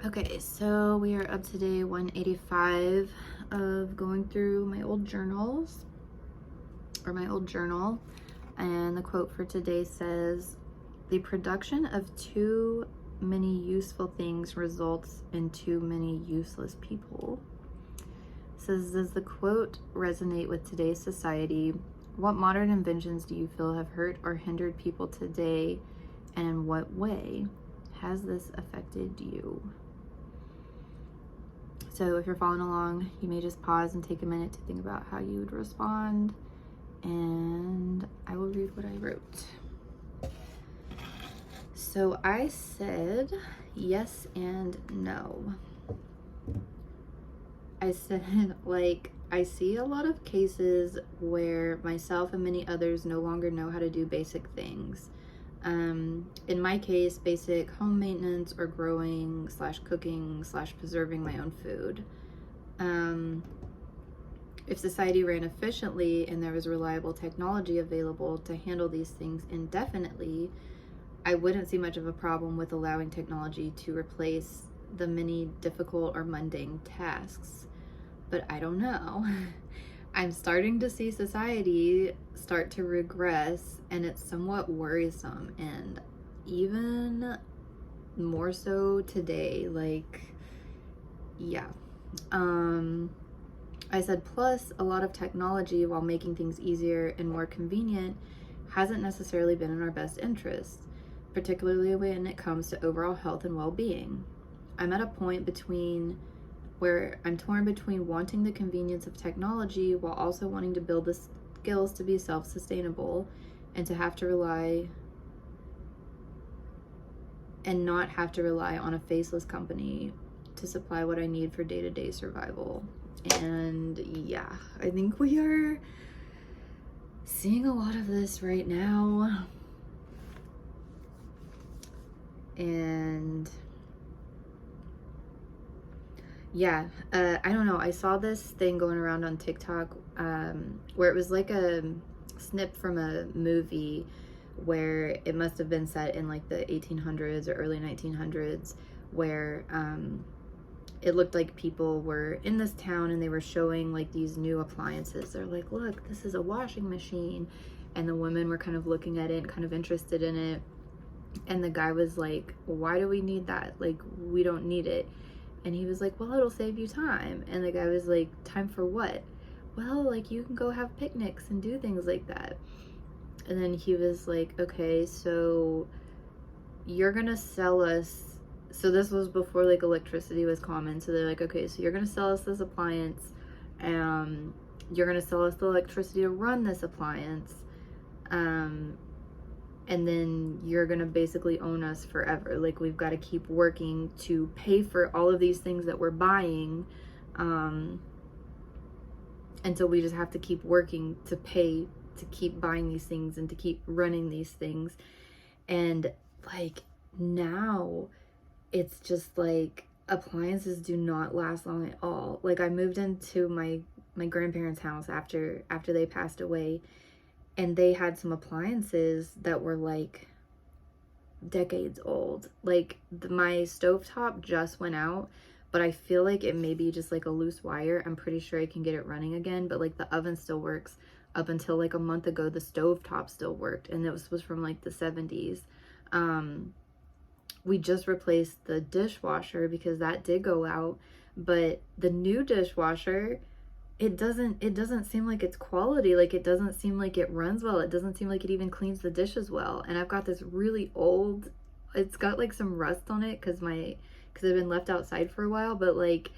Okay, so we are up to day 185 of going through my old journals, or my old journal. And the quote for today says, "The production of too many useful things results in too many useless people." It says, does the quote resonate with today's society? What modern inventions do you feel have hurt or hindered people today? And in what way has this affected you? So if you're following along, you may just pause and take a minute to think about how you would respond, and I will read what I wrote. So I said yes and no. I said, I see a lot of cases where myself and many others no longer know how to do basic things. In my case, basic home maintenance or growing / cooking / preserving my own food. If society ran efficiently and there was reliable technology available to handle these things indefinitely, I wouldn't see much of a problem with allowing technology to replace the many difficult or mundane tasks. But I don't know. I'm starting to see society start to regress, and it's somewhat worrisome, and even more so today. I said, plus a lot of technology, while making things easier and more convenient, hasn't necessarily been in our best interest, particularly when it comes to overall health and well-being. I'm at a point where I'm torn between wanting the convenience of technology while also wanting to build the skills to be self-sustainable and not have to rely on a faceless company to supply what I need for day-to-day survival. And yeah, I think we are seeing a lot of this right now. And yeah, I don't know. I saw this thing going around on TikTok where it was like a snip from a movie where it must have been set in like the 1800s or early 1900s, where it looked like people were in this town and they were showing like these new appliances. They're like, look, this is a washing machine. And the women were kind of looking at it and kind of interested in it. And the guy was like, why do we need that? Like, we don't need it. And he was like, well, it'll save you time. And the guy was like, time for what? Well, like, you can go have picnics and do things like that. And then he was like, okay, so you're gonna sell us, so this was before like electricity was common. So they're like, okay, so you're gonna sell us this appliance, you're gonna sell us the electricity to run this appliance, and then you're gonna basically own us forever. Like, we've got to keep working to pay for all of these things that we're buying, and so we just have to keep working to pay to keep buying these things and to keep running these things. And like, now it's just like appliances do not last long at all. Like, I moved into my grandparents' house after they passed away, and they had some appliances that were like decades old. Like, my stovetop just went out, but I feel like it may be just like a loose wire. I'm pretty sure I can get it running again, but like the oven still works. Up until like a month ago, the stovetop still worked, and this was from like the 70s. We just replaced the dishwasher because that did go out, but the new dishwasher, it doesn't seem like it's quality. Like, it doesn't seem like it runs well. It doesn't seem like it even cleans the dishes well. And I've got this really old, it's got like some rust on it because I've been left outside for a while, but like,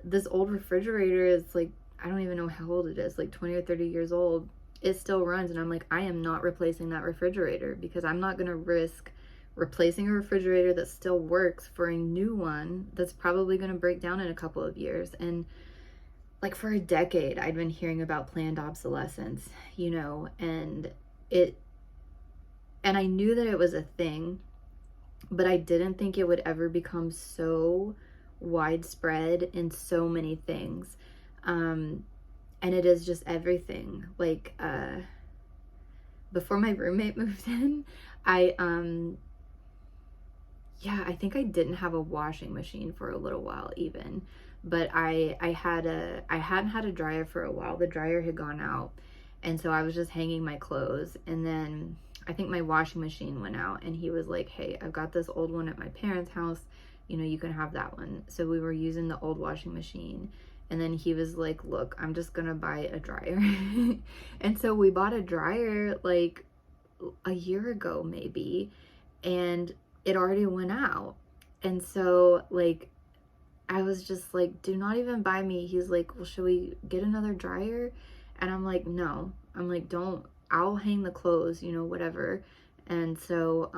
this old refrigerator is like, I don't even know how old it is, like 20 or 30 years old. It still runs, and I'm like, I am not replacing that refrigerator, because I'm not gonna risk replacing a refrigerator that still works for a new one that's probably going to break down in a couple of years. And like, for a decade I'd been hearing about planned obsolescence, and I knew that it was a thing, but I didn't think it would ever become so widespread in so many things. And it is just everything. Like, before my roommate moved in, Yeah, I think I didn't have a washing machine for a little while even, but I hadn't had a dryer for a while. The dryer had gone out, and so I was just hanging my clothes. And then I think my washing machine went out, and he was like, "Hey, I've got this old one at my parents' house. You know, you can have that one." So we were using the old washing machine. And then he was like, "Look, I'm just gonna buy a dryer." And so we bought a dryer like a year ago maybe, and it already went out. And so like I was just like, "Do not even buy me." He's like, "Well, should we get another dryer?" And I'm like, "No." I'm like, "Don't, I'll hang the clothes, you know, whatever." And so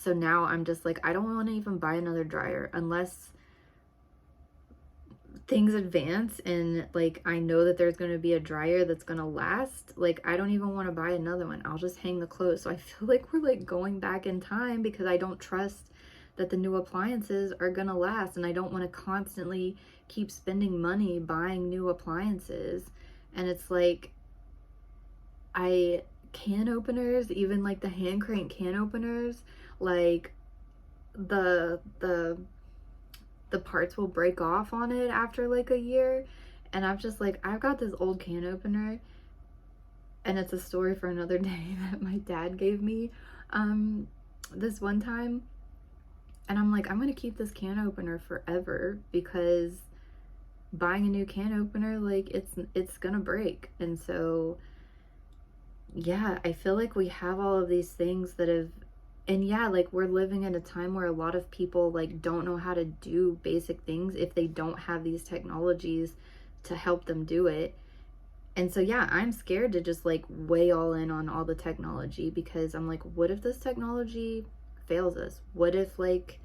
now I'm just like, I don't want to even buy another dryer unless things advance and like I know that there's going to be a dryer that's going to last. Like I don't even want to buy another one. I'll just hang the clothes. So I feel like we're like going back in time because I don't trust that the new appliances are going to last, and I don't want to constantly keep spending money buying new appliances. And it's like I can openers, even like the hand crank can openers, like the parts will break off on it after like a year. And I'm just like, I've got this old can opener, and it's a story for another day that my dad gave me this one time. And I'm like, I'm gonna keep this can opener forever because buying a new can opener, like it's gonna break. And so yeah, I feel like we have all of these things that have, and yeah, like we're living in a time where a lot of people like don't know how to do basic things if they don't have these technologies to help them do it. And so yeah, I'm scared to just like weigh all in on all the technology because I'm like, what if this technology fails us? What if like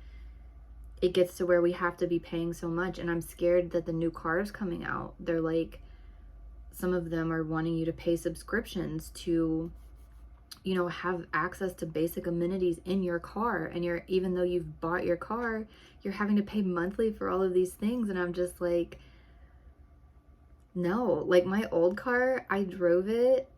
it gets to where we have to be paying so much? And I'm scared that the new cars coming out, they're like, some of them are wanting you to pay subscriptions to, you know, have access to basic amenities in your car. And you're, even though you've bought your car, you're having to pay monthly for all of these things. And I'm just like, no. Like my old car, I drove it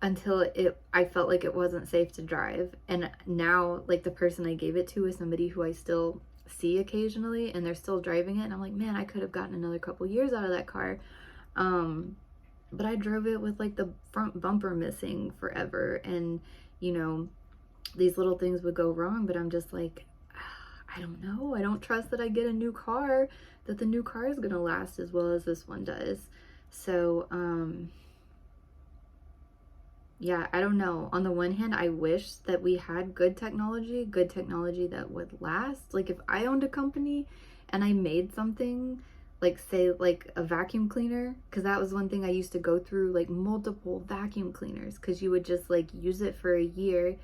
until I felt like it wasn't safe to drive. And now like the person I gave it to is somebody who I still see occasionally, and they're still driving it, and I'm like, man, I could have gotten another couple years out of that car. But I drove it with like the front bumper missing forever, and you know, these little things would go wrong. But I'm just like, I don't know. I don't trust that I get a new car, that the new car is gonna last as well as this one does. So yeah, I don't know. On the one hand, I wish that we had good technology that would last. Like if I owned a company and I made something, like say like a vacuum cleaner, because that was one thing I used to go through, like multiple vacuum cleaners, because you would just like use it for a year,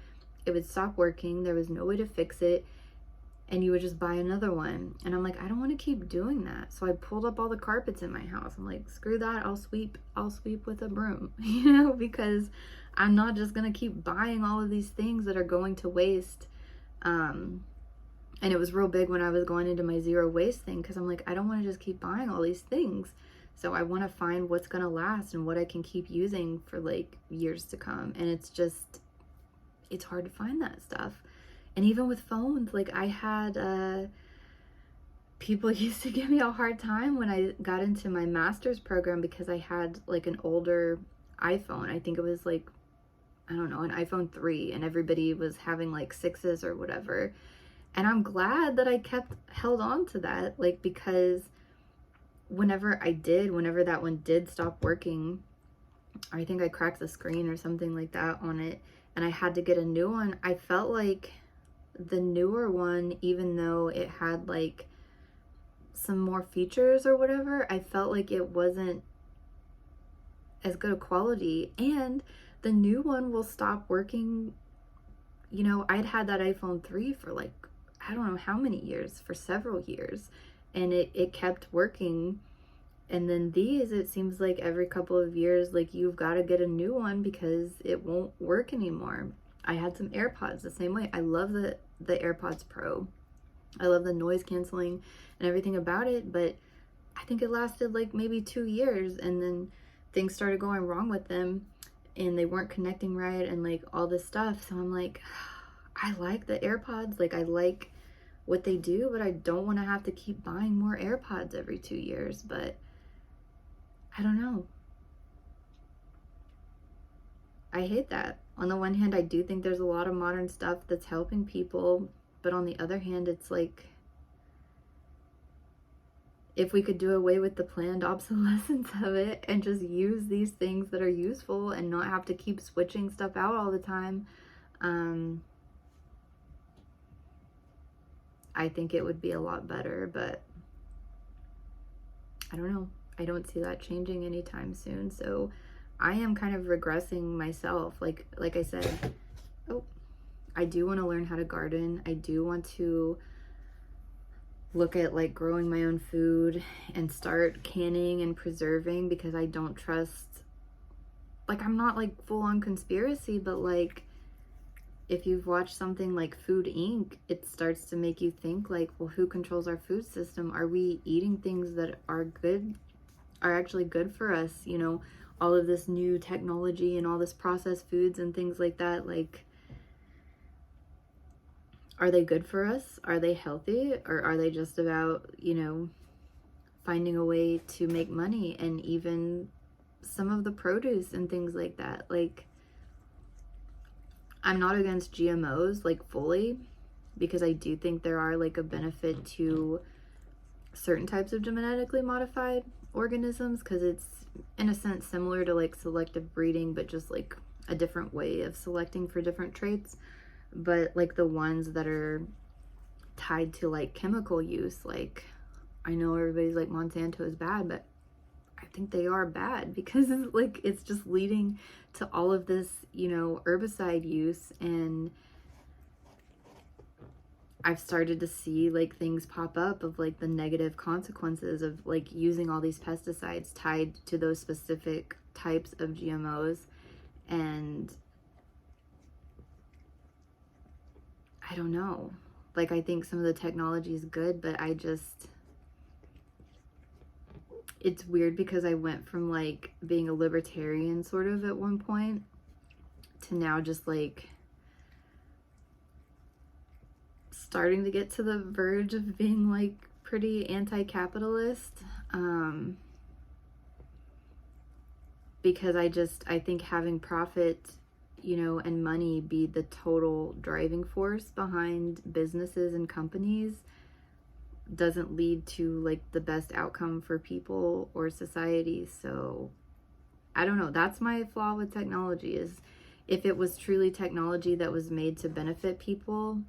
it would stop working, there was no way to fix it, and you would just buy another one. And I'm like, I don't want to keep doing that. So I pulled up all the carpets in my house. I'm like, screw that, I'll sweep with a broom, you know, because I'm not just gonna keep buying all of these things that are going to waste. And it was real big when I was going into my zero waste thing, because I'm like, I don't want to just keep buying all these things. So I want to find what's gonna last and what I can keep using for like years to come. And it's hard to find that stuff. And even with phones, like I had people used to give me a hard time when I got into my master's program because I had like an older iPhone. I think it was like, I don't know, an iPhone 3, and everybody was having like 6s or whatever. And I'm glad that I kept held on to that, like, because whenever that one did stop working, I think I cracked the screen or something like that on it, and I had to get a new one. I felt like the newer one, even though it had like some more features or whatever, I felt like it wasn't as good a quality. And the new one will stop working. You know, I'd had that iPhone 3 for like, I don't know how many years, for several years, and it kept working. And then these, it seems like every couple of years, like you've got to get a new one because it won't work anymore. I had some AirPods the same way. I love the AirPods Pro. I love the noise canceling and everything about it, but I think it lasted like maybe 2 years, and then things started going wrong with them and they weren't connecting right and like all this stuff. So I'm like, I like the AirPods. Like, I like what they do, but I don't want to have to keep buying more AirPods every 2 years. But I don't know. I hate that. On the one hand, I do think there's a lot of modern stuff that's helping people, but on the other hand, it's like, if we could do away with the planned obsolescence of it and just use these things that are useful and not have to keep switching stuff out all the time, I think it would be a lot better. But I don't know. I don't see that changing anytime soon. So I am kind of regressing myself. Like I said, oh, I do want to learn how to garden. I do want to look at like growing my own food and start canning and preserving, because I don't trust, like, I'm not like full on conspiracy, but like, if you've watched something like Food Inc., it starts to make you think like, well, who controls our food system? Are we eating things that are good, are actually good for us? You know, all of this new technology and all this processed foods and things like that, like, are they good for us? Are they healthy? Or are they just about, you know, finding a way to make money? And even some of the produce and things like that. Like, I'm not against GMOs, like, fully, because I do think there are like a benefit to certain types of genetically modified organisms, because it's in a sense similar to like selective breeding, but just like a different way of selecting for different traits. But like the ones that are tied to like chemical use, like, I know everybody's like Monsanto is bad, but I think they are bad, because like it's just leading to all of this, you know, herbicide use. And I've started to see like things pop up of like the negative consequences of like using all these pesticides tied to those specific types of GMOs. And I don't know. Like, I think some of the technology is good, but it's weird, because I went from like being a libertarian sort of at one point to now just like starting to get to the verge of being like pretty anti-capitalist, because I think having profit, you know, and money be the total driving force behind businesses and companies doesn't lead to like the best outcome for people or society. So I don't know. That's my flaw with technology, is if it was truly technology that was made to benefit people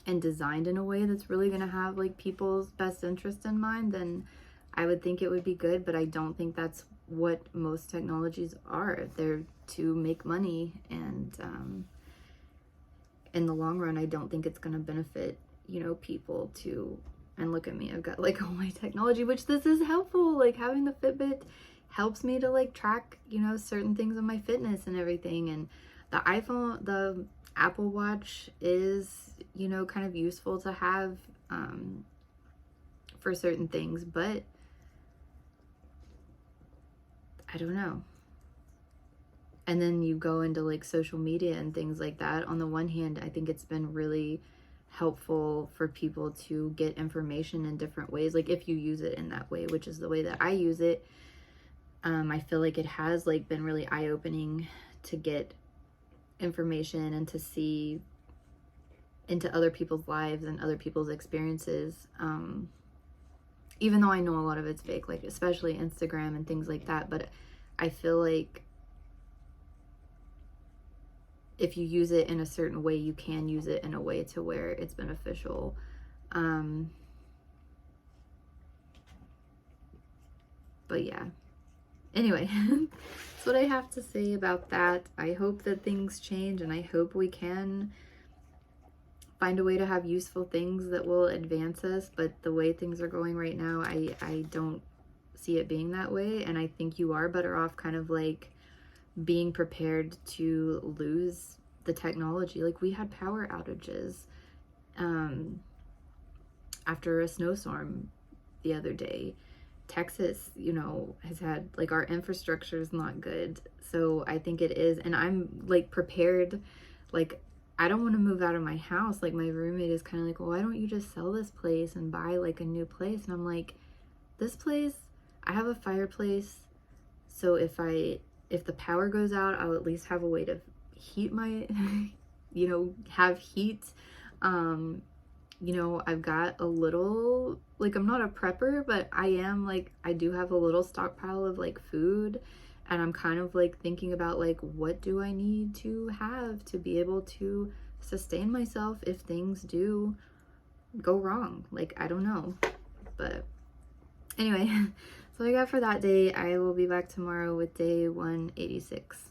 and designed in a way that's really going to have like people's best interest in mind, then I would think it would be good. But I don't think that's what most technologies are. They're to make money, and in the long run, I don't think it's going to benefit, you know, people to. And look at me, I've got like all my technology, which this is helpful. Like, having the Fitbit helps me to like track, you know, certain things of my fitness and everything. And the Apple Watch is, you know, kind of useful to have for certain things, but I don't know. And then you go into like social media and things like that. On the one hand, I think it's been really helpful for people to get information in different ways, like if you use it in that way, which is the way that I use it. I feel like it has like been really eye-opening to get information and to see into other people's lives and other people's experiences, even though I know a lot of it's fake, like especially Instagram and things like that. But I feel like if you use it in a certain way, you can use it in a way to where it's beneficial. But yeah, anyway, that's what I have to say about that. I hope that things change, and I hope we can find a way to have useful things that will advance us. But the way things are going right now, I don't see it being that way. And I think you are better off kind of like being prepared to lose the technology. Like, we had power outages after a snowstorm the other day. Texas, you know, has had like, our infrastructure is not good. So I think it is, and I'm like prepared, like I don't want to move out of my house. Like, my roommate is kind of like, well, why don't you just sell this place and buy like a new place? And I'm like, this place, I have a fireplace, so if the power goes out, I'll at least have a way to heat my have heat. um I've got a little, like, I'm not a prepper, but I am, like, I do have a little stockpile of like food, and I'm kind of like thinking about like, what do I need to have to be able to sustain myself if things do go wrong. Like, I don't know. But anyway, so I got for that day. I will be back tomorrow with day 186.